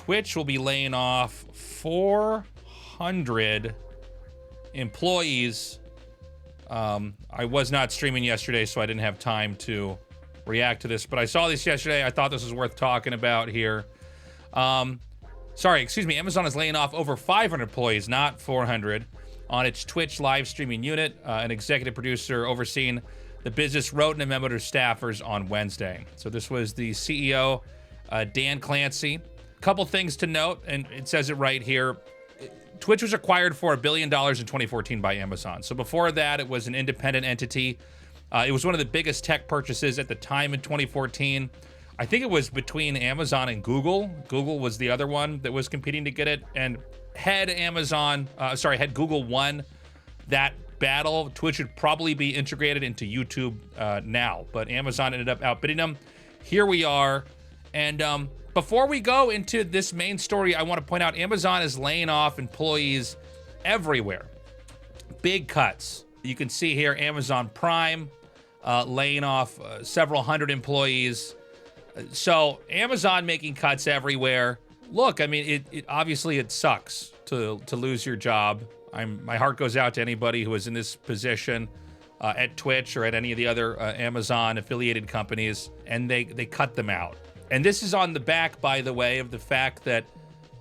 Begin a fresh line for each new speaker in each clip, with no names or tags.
Twitch will be laying off 400 employees. I was not streaming yesterday, so I didn't have time to react to this, but I saw this yesterday. I thought this was worth talking about here. Amazon is laying off over 500 employees, not 400, on its Twitch live streaming unit. An executive producer overseeing the business wrote in a memo to staffers on Wednesday. So this was the CEO, Dan Clancy. Couple things to note, and it says it right here. Twitch was acquired for $1 billion in 2014 by Amazon. So before that, it was an independent entity. It was one of the biggest tech purchases at the time in 2014. I think it was between Amazon and Google. Google was the other one that was competing to get it. And had Google won that battle, Twitch would probably be integrated into YouTube now. But Amazon ended up outbidding them. Here we are. And before we go into this main story, I want to point out Amazon is laying off employees everywhere. Big cuts. You can see here Amazon Prime laying off several hundred employees. So Amazon making cuts everywhere. Look, I mean, it obviously it sucks to lose your job. My heart goes out to anybody who is in this position at Twitch or at any of the other Amazon affiliated companies, and they cut them out. And this is on the back, by the way, of the fact that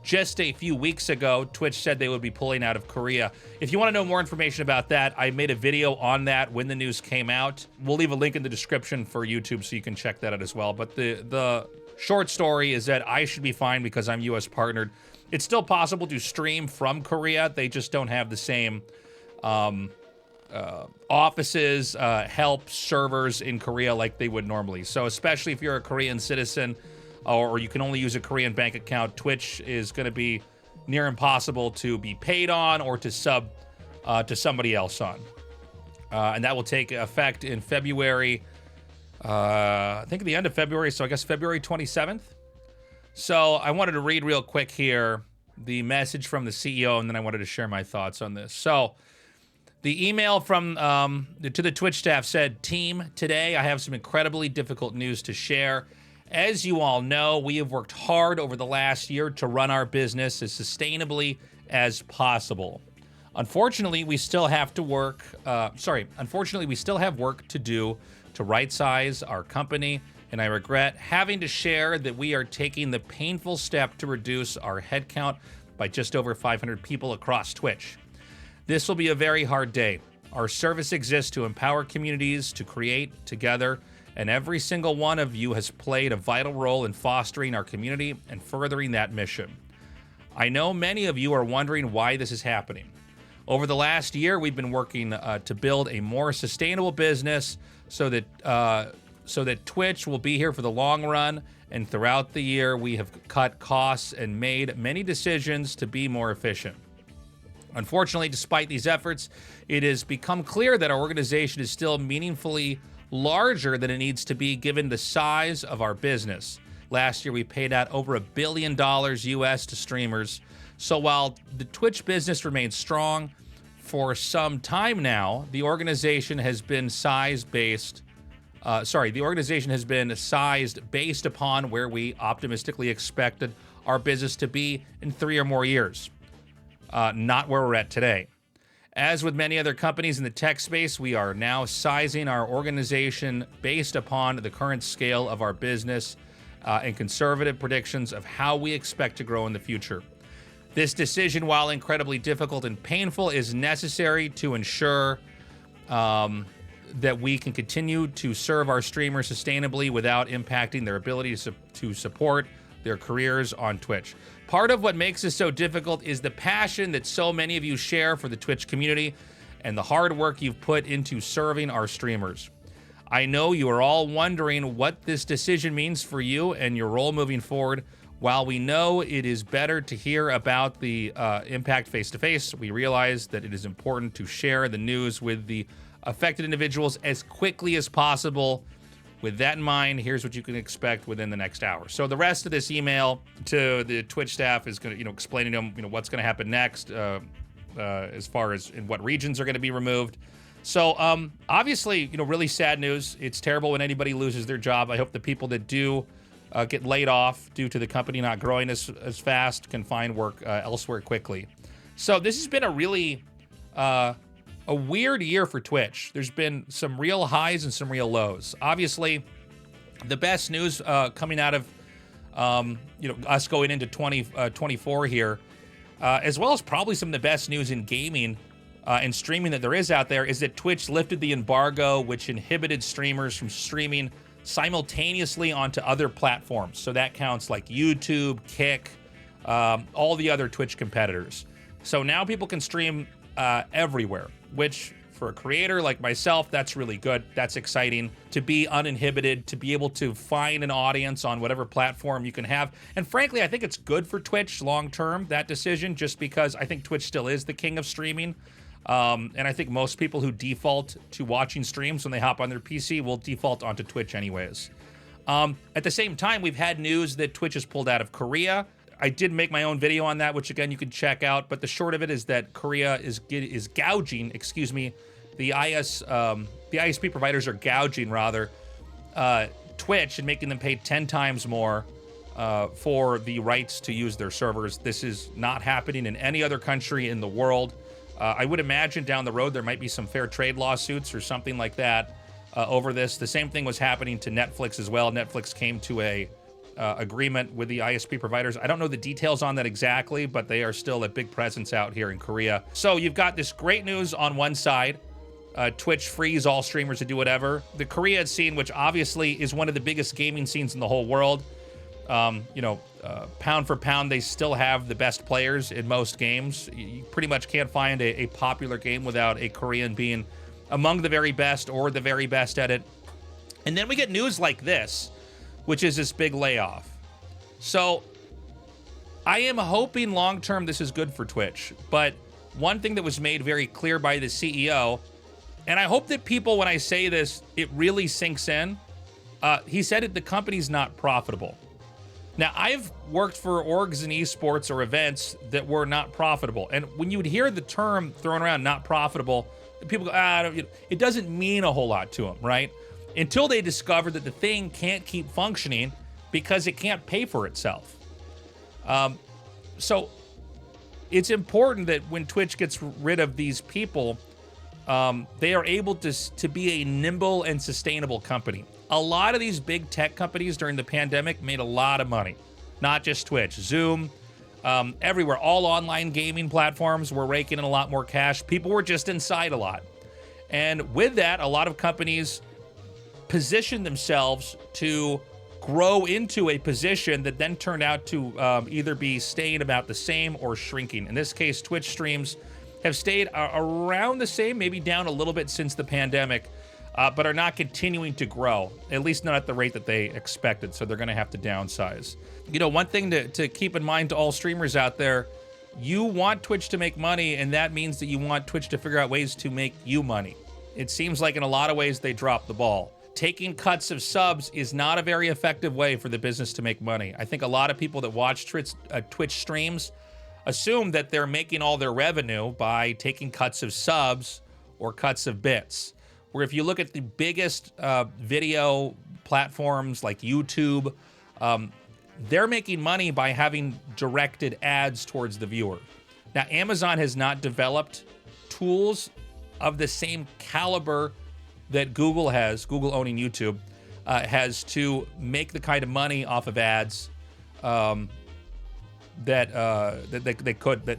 just a few weeks ago, Twitch said they would be pulling out of Korea. If you want to know more information about that, I made a video on that when the news came out. We'll leave a link in the description for YouTube so you can check that out as well. But the short story is that I should be fine because I'm US partnered. It's still possible to stream from Korea. They just don't have the same offices, help, servers in Korea like they would normally. So especially if you're a Korean citizen or you can only use a Korean bank account, Twitch is going to be near impossible to be paid on or to sub to somebody else on. And that will take effect in February, I think at the end of February, so I guess February 27th. So I wanted to read real quick here the message from the CEO, and then I wanted to share my thoughts on this. So the email from to the Twitch staff said, "Team, today I have some incredibly difficult news to share. As you all know, we have worked hard over the last year to run our business as sustainably as possible. Unfortunately, we still have work to do to right-size our company, and I regret having to share that we are taking the painful step to reduce our headcount by just over 500 people across Twitch. This will be a very hard day. Our service exists to empower communities to create together, and every single one of you has played a vital role in fostering our community and furthering that mission. I know many of you are wondering why this is happening. Over the last year, we've been working to build a more sustainable business so that Twitch will be here for the long run, and throughout the year, we have cut costs and made many decisions to be more efficient. Unfortunately, despite these efforts, it has become clear that our organization is still meaningfully larger than it needs to be given the size of our business. Last year, we paid out over $1 billion US to streamers. So while the Twitch business remains strong, for some time now, the organization has been sized based upon where we optimistically expected our business to be in 3 or more years, not where we're at today. As with many other companies in the tech space, we are now sizing our organization based upon the current scale of our business and conservative predictions of how we expect to grow in the future. This decision, while incredibly difficult and painful, is necessary to ensure that we can continue to serve our streamers sustainably without impacting their ability to support their careers on Twitch. Part of what makes this so difficult is the passion that so many of you share for the Twitch community and the hard work you've put into serving our streamers. I know you are all wondering what this decision means for you and your role moving forward. While we know it is better to hear about the impact face-to-face, we realize that it is important to share the news with the affected individuals as quickly as possible. With that in mind, here's what you can expect within the next hour. So the rest of this email to the Twitch staff is going to, explaining to them, what's going to happen next, as far as in what regions are going to be removed. So obviously, really sad news. It's terrible when anybody loses their job. I hope the people that do get laid off due to the company not growing as fast, can find work elsewhere quickly. So this has been a really a weird year for Twitch. There's been some real highs and some real lows. Obviously, the best news coming out of us going into 2024 here, as well as probably some of the best news in gaming and streaming that there is out there, is that Twitch lifted the embargo, which inhibited streamers from streaming simultaneously onto other platforms. So that counts like YouTube, Kick, all the other Twitch competitors. So now people can stream everywhere, which for a creator like myself, that's really good. That's exciting to be uninhibited, to be able to find an audience on whatever platform you can have. And frankly, I think it's good for Twitch long term, that decision, just because I think Twitch still is the king of streaming. And I think most people who default to watching streams when they hop on their PC will default onto Twitch anyways. At the same time, we've had news that Twitch has pulled out of Korea. I did make my own video on that, which again, you can check out. But the short of it is that Korea is gouging, the ISP providers are gouging, rather, Twitch and making them pay 10 times more for the rights to use their servers. This is not happening in any other country in the world. I would imagine down the road there might be some fair trade lawsuits or something like that over this. The same thing was happening to Netflix as well. Netflix came to a agreement with the ISP providers. I don't know the details on that exactly, but they are still a big presence out here in Korea. So you've got this great news on one side. Twitch frees all streamers to do whatever. The Korea scene, which obviously is one of the biggest gaming scenes in the whole world, pound for pound, they still have the best players in most games. You pretty much can't find a popular game without a Korean being among the very best or the very best at it. And then we get news like this, which is this big layoff. So I am hoping long-term this is good for Twitch. But one thing that was made very clear by the CEO, and I hope that people, when I say this, it really sinks in. He said that the company's not profitable. Now, I've worked for orgs in esports or events that were not profitable. And when you would hear the term thrown around, not profitable, people go, it doesn't mean a whole lot to them, right? Until they discover that the thing can't keep functioning because it can't pay for itself. So it's important that when Twitch gets rid of these people, they are able to be a nimble and sustainable company. A lot of these big tech companies during the pandemic made a lot of money, not just Twitch, Zoom, everywhere. All online gaming platforms were raking in a lot more cash. People were just inside a lot. And with that, a lot of companies positioned themselves to grow into a position that then turned out to either be staying about the same or shrinking. In this case, Twitch streams have stayed around the same, maybe down a little bit since the pandemic, but are not continuing to grow, at least not at the rate that they expected. So they're going to have to downsize. You know, one thing to keep in mind to all streamers out there, you want Twitch to make money, and that means that you want Twitch to figure out ways to make you money. It seems like in a lot of ways they dropped the ball. Taking cuts of subs is not a very effective way for the business to make money. I think a lot of people that watch Twitch streams assume that they're making all their revenue by taking cuts of subs or cuts of bits. Where if you look at the biggest video platforms like YouTube, they're making money by having directed ads towards the viewer. Now, Amazon has not developed tools of the same caliber that Google has, Google owning YouTube, has to make the kind of money off of ads that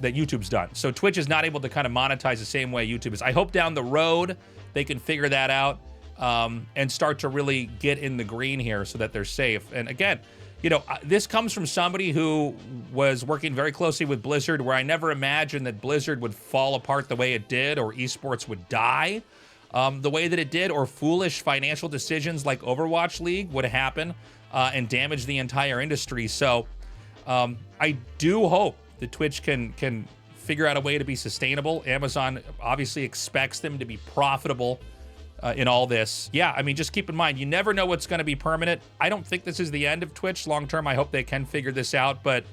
YouTube's done. So Twitch is not able to kind of monetize the same way YouTube is. I hope down the road they can figure that out and start to really get in the green here so that they're safe. And again, you know, this comes from somebody who was working very closely with Blizzard, where I never imagined that Blizzard would fall apart the way it did, or esports would die the way that it did, or foolish financial decisions like Overwatch League would happen and damage the entire industry. So I do hope that Twitch can figure out a way to be sustainable. Amazon obviously expects them to be profitable in all this. Yeah, I mean, just keep in mind, you never know what's going to be permanent. I don't think this is the end of Twitch long term. I hope they can figure this out. But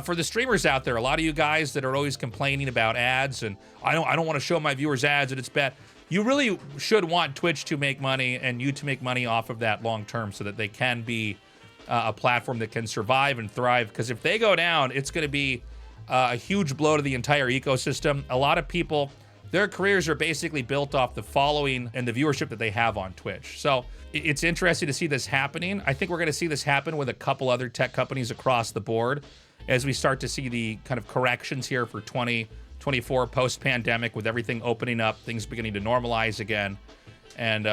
for the streamers out there, a lot of you guys that are always complaining about ads and I don't want to show my viewers ads and it's bad. You really should want Twitch to make money and you to make money off of that long term so that they can be a platform that can survive and thrive. Because if they go down, it's going to be a huge blow to the entire ecosystem. A lot of people, their careers are basically built off the following and the viewership that they have on Twitch. So it's interesting to see this happening. I think we're going to see this happen with a couple other tech companies across the board as we start to see the kind of corrections here for 2024 post-pandemic, with everything opening up, things beginning to normalize again. And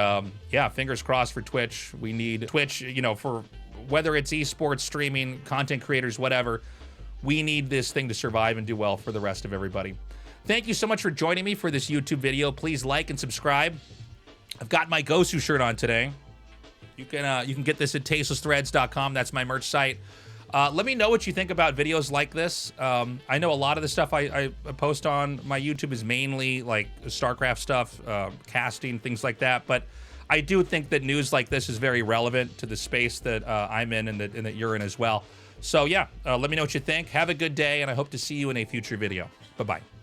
yeah, fingers crossed for Twitch. We need Twitch, you know, for whether it's esports, streaming, content creators, whatever, we need this thing to survive and do well for the rest of everybody. Thank you so much for joining me for this YouTube video. Please like and subscribe. I've got my Gosu shirt on today. You can get this at tastelessthreads.com. That's my merch site. Let me know what you think about videos like this. I know a lot of the stuff I post on my YouTube is mainly like StarCraft stuff, casting, things like that. But I do think that news like this is very relevant to the space that I'm in and that you're in as well. So yeah, let me know what you think. Have a good day, and I hope to see you in a future video. Bye-bye.